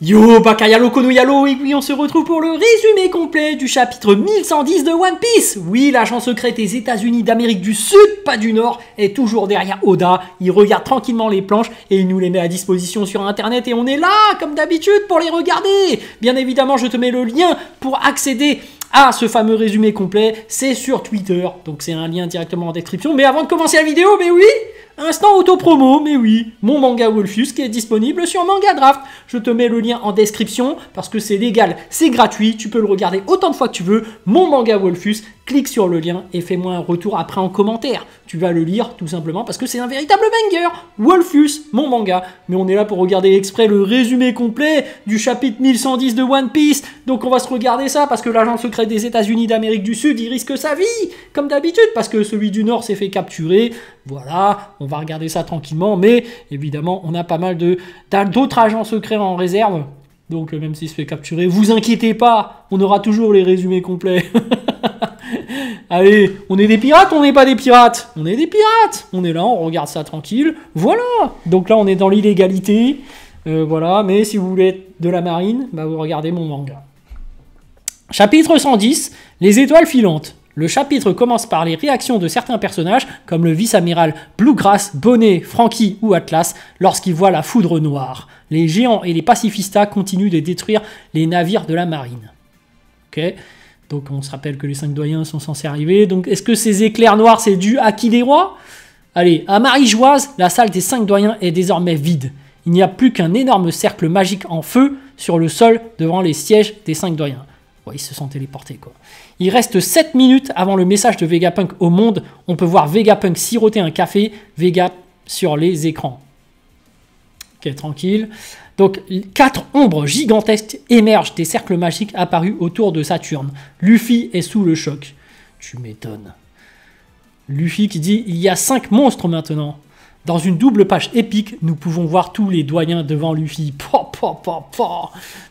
Yo, Bakayalo Konoyalo, et oui, on se retrouve pour le résumé complet du chapitre 1110 de One Piece. Oui, l'agent secret des États-Unis d'Amérique du Sud, pas du Nord, est toujours derrière Oda. Il regarde tranquillement les planches et il nous les met à disposition sur Internet et on est là, comme d'habitude, pour les regarder. Bien évidemment, je te mets le lien pour accéder à ce fameux résumé complet. C'est sur Twitter, donc c'est un lien directement en description. Mais avant de commencer la vidéo, mais oui, instant auto-promo, mais oui, mon manga Wolfus qui est disponible sur Manga Draft. Je te mets le lien en description parce que c'est légal, c'est gratuit, tu peux le regarder autant de fois que tu veux. Mon manga Wolfus, clique sur le lien et fais-moi un retour après en commentaire. Tu vas le lire tout simplement parce que c'est un véritable banger. Wolfus, mon manga. Mais on est là pour regarder exprès le résumé complet du chapitre 1110 de One Piece. Donc on va se regarder ça parce que l'agent secret des États-Unis d'Amérique du Sud, il risque sa vie, comme d'habitude, parce que celui du Nord s'est fait capturer. Voilà, on va regarder ça tranquillement, mais évidemment, on a pas mal d'autres agents secrets en réserve. Donc même s'il se fait capturer, vous inquiétez pas, on aura toujours les résumés complets. Allez, on est des pirates, on n'est pas des pirates. On est des pirates. On est là, on regarde ça tranquille. Voilà. Donc là, on est dans l'illégalité. Voilà, mais si vous voulez être de la marine, bah vous regardez mon manga. Chapitre 110, les étoiles filantes. Le chapitre commence par les réactions de certains personnages, comme le vice-amiral Bluegrass, Bonnet, Franky ou Atlas, lorsqu'ils voient la foudre noire. Les géants et les pacifistas continuent de détruire les navires de la marine. Ok. Donc on se rappelle que les 5 doyens sont censés arriver. Donc est-ce que ces éclairs noirs, c'est dû à qui des rois? Allez, à Marie-Joise, la salle des 5 doyens est désormais vide. Il n'y a plus qu'un énorme cercle magique en feu sur le sol devant les sièges des 5 doyens. Ouais, ils se sont téléportés, quoi. Il reste 7 minutes avant le message de Vegapunk au monde. On peut voir Vegapunk siroter un café, Vega sur les écrans. Ok, tranquille. Donc, 4 ombres gigantesques émergent des cercles magiques apparus autour de Saturne. Luffy est sous le choc. Tu m'étonnes. Luffy qui dit « Il y a 5 monstres maintenant ». Dans une double page épique, nous pouvons voir tous les doyens devant Luffy.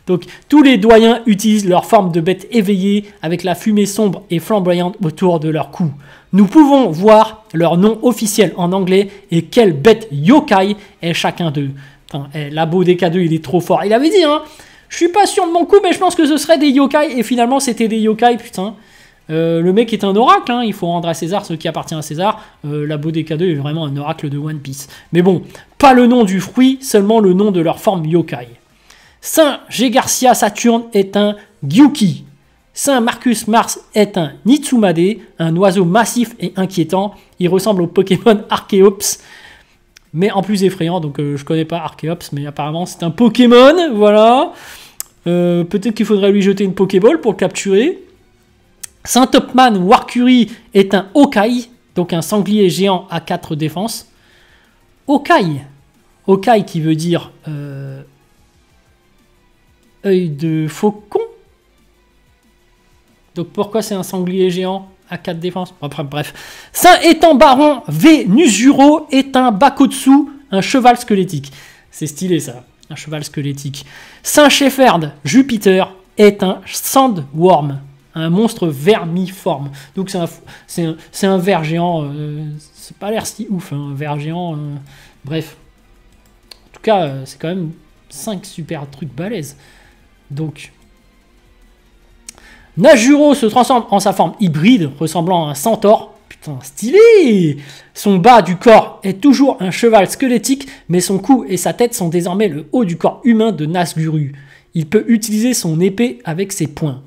Donc, tous les doyens utilisent leur forme de bête éveillée avec la fumée sombre et flamboyante autour de leur cou. Nous pouvons voir leur nom officiel en anglais et quelle bête yokai est chacun d'eux. Labo DK2, il est trop fort. Il avait dit, hein, je suis pas sûr de mon coup, mais je pense que ce serait des yokai. Et finalement, c'était des yokai, putain. Le mec est un oracle, hein, il faut rendre à César ce qui appartient à César. Labo DK2 est vraiment un oracle de One Piece. Mais bon, pas le nom du fruit, seulement le nom de leur forme yokai. Saint G. Garcia Saturne est un Gyuki. Saint Marcus Mars est un Nitsumade, un oiseau massif et inquiétant. Il ressemble au Pokémon Archeops, mais en plus effrayant. Donc je connais pas Archeops, mais apparemment c'est un Pokémon, voilà. Peut-être qu'il faudrait lui jeter une Pokéball pour le capturer. Saint Topman Warcury est un Okai, donc un sanglier géant à 4 défenses. Okai. Okai qui veut dire œil de faucon. Donc pourquoi c'est un sanglier géant à 4 défenses? Bref. Saint Étang Baron V. Nuzuro est un Bakotsu, un cheval squelettique. C'est stylé ça, un cheval squelettique. Saint Shepherd Jupiter est un Sandworm, un monstre vermiforme. Donc c'est un ver géant. C'est pas l'air si ouf, hein, un ver géant. Bref. En tout cas, c'est quand même 5 super trucs balèzes. Donc, Najuro se transforme en sa forme hybride, ressemblant à un centaure. Putain, stylé! Son bas du corps est toujours un cheval squelettique, mais son cou et sa tête sont désormais le haut du corps humain de Nazgûl. Il peut utiliser son épée avec ses poings.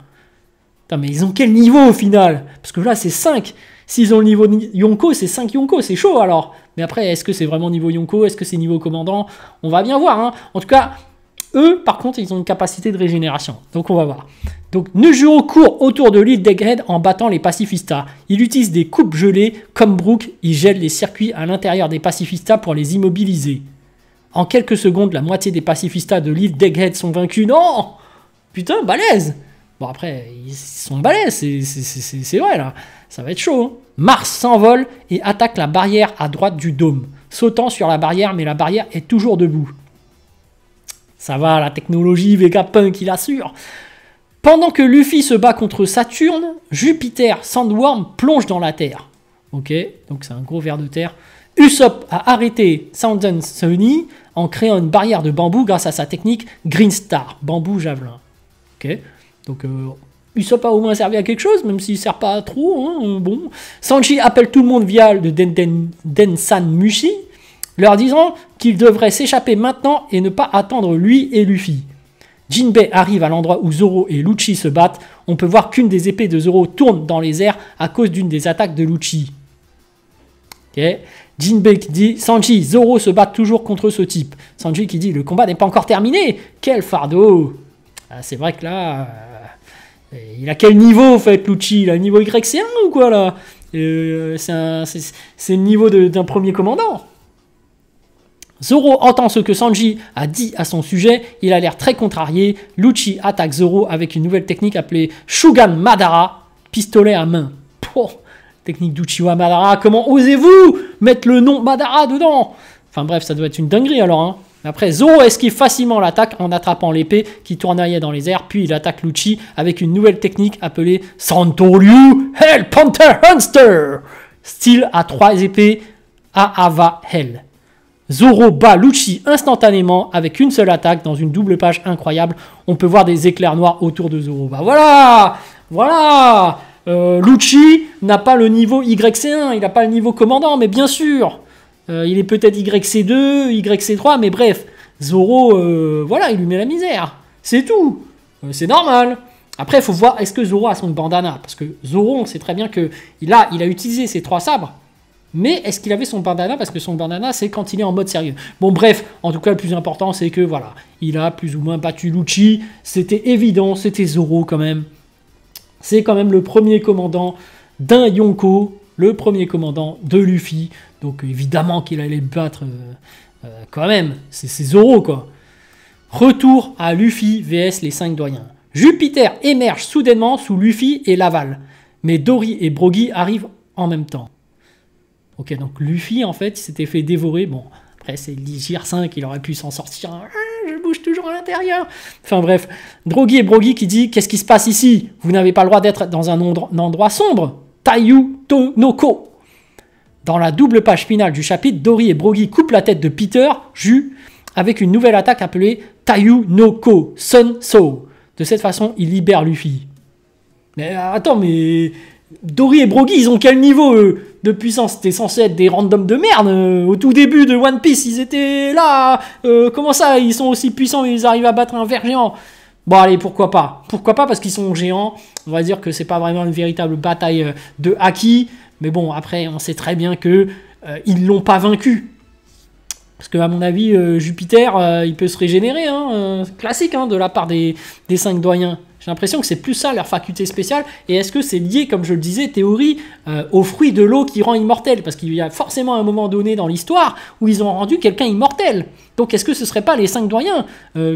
Putain, mais ils ont quel niveau au final? Parce que là, c'est 5. S'ils ont le niveau Yonko, c'est 5 Yonko. C'est chaud alors. Mais après, est-ce que c'est vraiment niveau Yonko? Est-ce que c'est niveau commandant? On va bien voir. Hein. En tout cas, eux, par contre, ils ont une capacité de régénération. Donc, on va voir. Donc, Nejuro court autour de l'île d'Egghead en battant les pacifistas. Il utilise des coupes gelées. Comme Brook, il gèle les circuits à l'intérieur des pacifistas pour les immobiliser. En quelques secondes, la moitié des pacifistas de l'île d'Egghead sont vaincus. Non! Putain, balèze! Bon, après, ils sont balèzes, c'est vrai, là. Ça va être chaud. Hein. Mars s'envole et attaque la barrière à droite du dôme, sautant sur la barrière, mais la barrière est toujours debout. Ça va, la technologie, Vegapunk, il assure. Pendant que Luffy se bat contre Saturne, Jupiter Sandworm plonge dans la Terre. Ok, donc c'est un gros ver de terre. Usopp a arrêté Sanzen Sunny en créant une barrière de bambou grâce à sa technique Green Star, bambou javelin. Ok, donc Usopp a au moins servi à quelque chose, même s'il ne sert pas trop. Hein, bon. Sanji appelle tout le monde via le Densan Mushi, leur disant qu'il devrait s'échapper maintenant et ne pas attendre lui et Luffy. Jinbei arrive à l'endroit où Zoro et Lucci se battent. On peut voir qu'une des épées de Zoro tourne dans les airs à cause d'une des attaques de Lucci. Okay. Jinbei qui dit « Sanji, Zoro se bat toujours contre ce type. » Sanji qui dit « Le combat n'est pas encore terminé. Quel fardeau !» C'est vrai que là... il a quel niveau, en fait, Lucci? Il a le niveau YC1 ou quoi, là? C'est le niveau d'un premier commandant. Zoro entend ce que Sanji a dit à son sujet. Il a l'air très contrarié. Lucci attaque Zoro avec une nouvelle technique appelée Shugan Madara, pistolet à main. Oh, technique d'Uchiwa Madara. Comment osez-vous mettre le nom Madara dedans? Enfin bref, ça doit être une dinguerie alors. Hein. Après, Zoro esquive facilement l'attaque en attrapant l'épée qui tournoyait dans les airs, puis il attaque Lucci avec une nouvelle technique appelée Santoryu Hell Panther Hunter, style à 3 épées à Ava Hell. Zoro bat Lucci instantanément avec une seule attaque dans une double page incroyable. On peut voir des éclairs noirs autour de Zoro. Bah voilà, voilà. Lucci n'a pas le niveau YC1, il n'a pas le niveau commandant, mais bien sûr. Il est peut-être YC2, YC3, mais bref, Zoro, voilà, il lui met la misère. C'est tout. C'est normal. Après, il faut voir, est-ce que Zoro a son bandana? Parce que Zoro, on sait très bien qu'il a utilisé ses 3 sabres. Mais est-ce qu'il avait son bandana? Parce que son bandana, c'est quand il est en mode sérieux. Bon, bref, en tout cas, le plus important, c'est que, voilà, il a plus ou moins battu Lucci. C'était évident, c'était Zoro quand même. C'est quand même le premier commandant d'un Yonko, le premier commandant de Luffy. Donc évidemment qu'il allait le battre quand même. C'est Zoro quoi. Retour à Luffy vs les 5 doyens. Jupiter émerge soudainement sous Luffy et Laval. Mais Dory et Brogy arrivent en même temps. Ok, donc Luffy en fait il s'était fait dévorer. Bon, après c'est l'Igir 5, il aurait pu s'en sortir. Je bouge toujours à l'intérieur. Enfin bref, Drogy et Brogy qui dit « Qu'est-ce qui se passe ici? Vous n'avez pas le droit d'être dans un endroit sombre. Taiyu Tonoko. » Dans la double page finale du chapitre, Dory et Brogy coupent la tête de Peter, Ju, avec une nouvelle attaque appelée Taiyu no Ko, Sun So. De cette façon, ils libèrent Luffy. Mais attends, mais Dory et Brogy, ils ont quel niveau de puissance? C'était censé être des randoms de merde. Au tout début de One Piece, ils étaient là. Comment ça, ils sont aussi puissants et ils arrivent à battre un ver géant? Bon allez, pourquoi pas? Pourquoi pas? Parce qu'ils sont géants. On va dire que c'est pas vraiment une véritable bataille de haki. Mais bon, après, on sait très bien que ils l'ont pas vaincu. Parce que à mon avis, Jupiter, il peut se régénérer. Hein, classique hein, de la part des 5 doyens. J'ai l'impression que c'est plus ça leur faculté spéciale. Et est-ce que c'est lié, comme je le disais, théorie, au fruit de l'eau qui rend immortel? Parce qu'il y a forcément un moment donné dans l'histoire où ils ont rendu quelqu'un immortel. Donc est-ce que ce ne serait pas les 5 doyens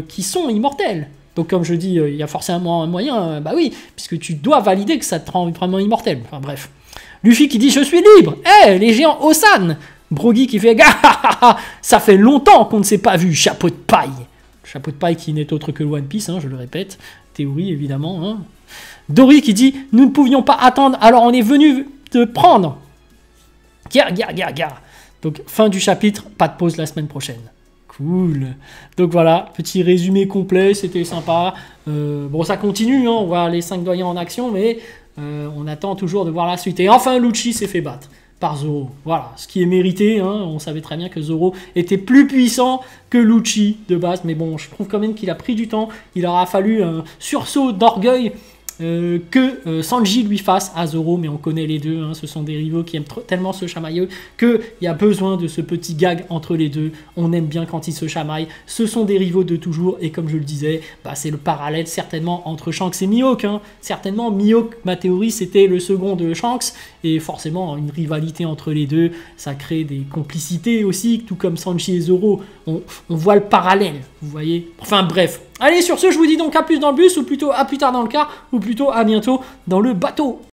qui sont immortels? Donc comme je dis, il y a forcément un moyen, bah oui, puisque tu dois valider que ça te rend vraiment immortel. Enfin bref. Luffy qui dit « Je suis libre !» Eh, les géants Osan. Brogy qui fait « Ça fait longtemps qu'on ne s'est pas vu, chapeau de paille !» Chapeau de paille qui n'est autre que le One Piece, hein, je le répète. Théorie, évidemment. Hein. Dory qui dit « Nous ne pouvions pas attendre, alors on est venu te prendre !» Gare. Donc, fin du chapitre, pas de pause la semaine prochaine. Cool. Donc voilà, petit résumé complet, c'était sympa. Bon, ça continue, hein, on voit les 5 doyens en action, mais on attend toujours de voir la suite. Et enfin, Lucci s'est fait battre par Zoro. Voilà, ce qui est mérité. Hein. On savait très bien que Zoro était plus puissant que Lucci de base. Mais bon, je trouve quand même qu'il a pris du temps. Il aura fallu un sursaut d'orgueil que Sanji lui fasse à Zoro, mais on connaît les deux, hein, ce sont des rivaux qui aiment tellement se chamailler qu'il y a besoin de ce petit gag entre les deux. On aime bien quand ils se chamaillent, ce sont des rivaux de toujours, et comme je le disais, bah, c'est le parallèle certainement entre Shanks et Mihawk. Hein. Certainement, Mihawk, ma théorie, c'était le second de Shanks, et forcément, une rivalité entre les deux, ça crée des complicités aussi, tout comme Sanji et Zoro, on voit le parallèle, vous voyez. Enfin bref. Allez, sur ce, je vous dis donc à plus dans le bus, ou plutôt à plus tard dans le car, ou plutôt à bientôt dans le bateau.